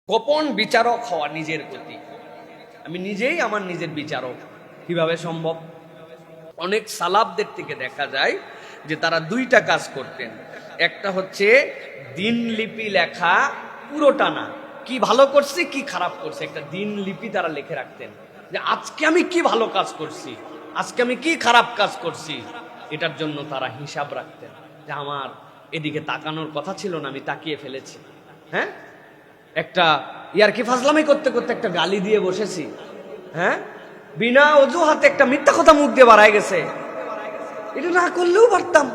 গোপন বিচারক হওয়া নিজের প্রতি। আমি নিজেই আমার নিজের বিচারক। কিভাবে সম্ভব? অনেক সালাফদের থেকে দেখা যায় যে তারা দুইটা কাজ করতেন। একটা হচ্ছে দিনলিপি লেখা, পুরোটা না, কি ভালো করছি কি খারাপ করছি, একটা দিনলিপি তারা লিখে রাখতেন যে আজকে আমি কি ভালো কাজ করছি, আজকে আমি কি খারাপ কাজ করছি। এটার জন্য তারা হিসাব রাখতেন যে আমার এদিকে তাকানোর কথা ছিল না, আমি তাকিয়ে ফেলেছি। হ্যাঁ, একটা ইয়ারকি ফাজলামি করতে করতে একটা গালি দিয়ে বসেছি। হ্যাঁ, বিনা অজুহাতে একটা মিথ্যা কথা মুখ দিয়ে বাড়ায় গেছে, এটা না করলেও পারতাম।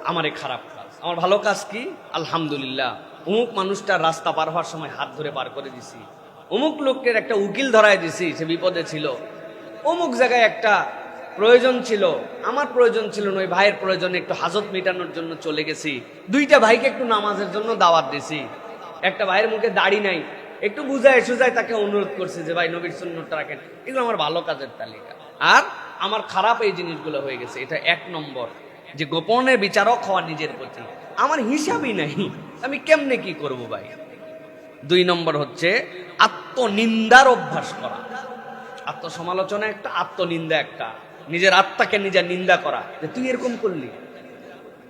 আমার এই খারাপ কাজ। আমার ভালো কাজ কি? আলহামদুলিল্লাহ, অমুক মানুষটার রাস্তা পার হওয়ার সময় হাত ধরে পার করে দিছি, অমুক লোকের একটা উকিল ধরায় দিছি, সে বিপদে ছিল, অমুক জায়গায় একটা প্রয়োজন ছিল, আমার প্রয়োজন ছিল না, ওই ভাইয়ের প্রয়োজনে একটু হাজত মেটানোর জন্য চলে গেছি, দুইটা ভাইকে একটু নামাজের জন্য দাওয়াত দিছি, একটা ভাইয়ের মুখে দাড়ি নাই, একটু বুঝায় সুজায় তাকে অনুরোধ করছে যে ভাই নবীর সুন্নতটা রাখেন। এগুলো আমার ভালো কাজের তালিকা। আর আমার খারাপ এই জিনিসগুলো হয়ে গেছে। এটা এক নম্বর, যে গোপনে বিচারক হওয়া নিজের প্রতি। আমার হিসাবই নাই, আমি কেমনে কি করব ভাই। দুই নম্বর হচ্ছে আত্মনিন্দার অভ্যাস করা। আত্মসমালোচনা একটা, আত্মনিন্দা একটা, নিজের আত্মাকে নিজের নিন্দা করা যে তুই এরকম করলি।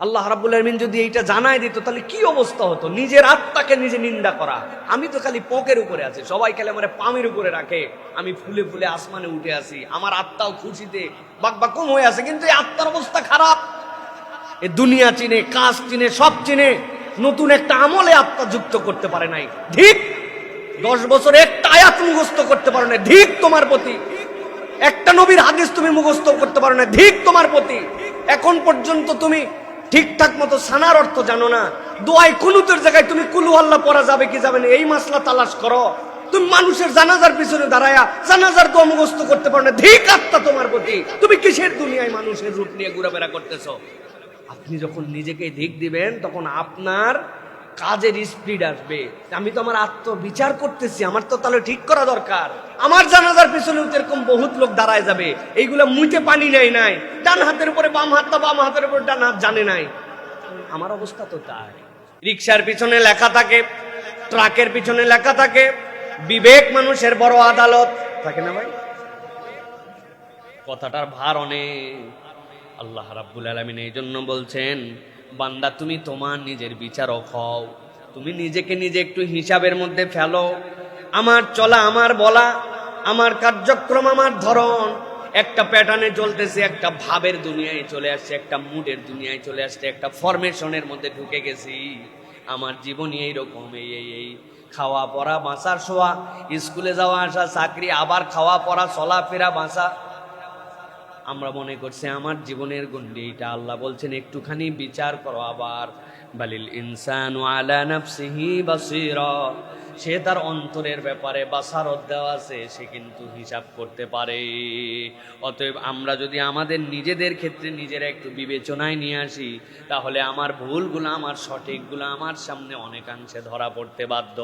আল্লাহ রাব্বুল আলামিন যদি এইটা জানায় দিত তাহলে কি অবস্থা হতো। নিজের আত্মাকে নিজে নিন্দা করা। আমি তো খালি পোকের উপরে আছি, সবাই খালি আমার পামের উপরে রাখে, আমি ফুলে ফুলে আসমানে উঠে আসি, আমার আত্মাও খুশিতে বাকবাকুম হয়ে আছে, কিন্তু এই আত্মার অবস্থা খারাপ। এ দুনিয়া চিনে, কাজ চিনে, সব চিনে, নতুন একটা আমলে আত্মা যুক্ত করতে পারে নাই। ঠিক 10 বছর একটা আয়াত মুখস্থ করতে পারো না, ঠিক তোমার প্রতি। একটা নবীর হাদিস তুমি মুখস্থ করতে পারো না, ঠিক তোমার প্রতি। এখন পর্যন্ত তুমি ঠিকঠাক মতো সানার অর্থ জানো না, দোয়ায় কুনুতের জায়গায় তুমি কুলু আল্লাহ পড়া যাবে কি যাবে না এই মাসলা তালাশ করো। তুমি মানুষের জানাজার পিছনে দাঁড়ায়া জানাজার দোয়া মুখস্থ করতে পারো না, ঠিক আত্মা তোমার প্রতি। তুমি কিসের দুনিয়ায় মানুষের রূপ নিয়ে ঘোরাফেরা করতেছো? আপনি যখন নিজেকে দিক দিবেন তখন আপনার কাজের স্পিড আসবে। আমি তো আমার আত্মবিচার করতেছি, আমার তো তাহলে ঠিক করা দরকার। আমার জানাজার পিছনে এরকম বহুত লোক দাঁড়ায় যাবে, এইগুলা মুইতে পানি নেয় নাই, ডান হাতের উপরে বাম হাতটা, বাম হাতের উপরে ডান হাত জানে নাই। আমার অবস্থা তো তাই। রিক্সার পিছনে লেখা থাকে, ট্রাকের পিছনে লেখা থাকে, বিবেক মানুষের বড় আদালত, থাকে না ভাই? কথাটার ভার অনেক। আল্লাহ রাব্বুল আলামিন এই জন্য বলছেন, বান্দা তুমি তোমার নিজের বিচারক হও। তুমি নিজেকে নিজে একটু হিসাবের মধ্যে ফেলো। আমার চলা, আমার বলা, আমার কার্যক্রম, আমার ধরন একটা প্যাটার্নে চলতেছে, একটা ভাবের দুনিয়ায় চলে আসছে, একটা মুডের দুনিয়ায় চলে আসছে, একটা ফরমেশনের মধ্যে ঢুকে গেছি। আমার জীবনই এইরকম, এই খাওয়া পড়া, বাঁচার শোয়া, স্কুলে যাওয়া আসা, চাকরি, আবার খাওয়া পড়া, চলাফেরা, বাঁচা। আমরা মনে করছি আমার জীবনের গণ্ডি এটা। আল্লাহ বলছেন একটুখানি বিচার করো। আবার বালিল ইনসানু আলা নাফসিহি বাসীরা, সে তার অন্তরের ব্যাপারে বাসারত দেওয়া আছে, সে কিন্তু হিসাব করতে পারে। অতএব আমরা যদি আমাদের নিজেদের ক্ষেত্রে নিজেরা একটু বিবেচনায় নিয়ে আসি, তাহলে আমার ভুলগুলো, আমার সঠিকগুলো আমার সামনে অনেকাংশে ধরা পড়তে বাধ্য।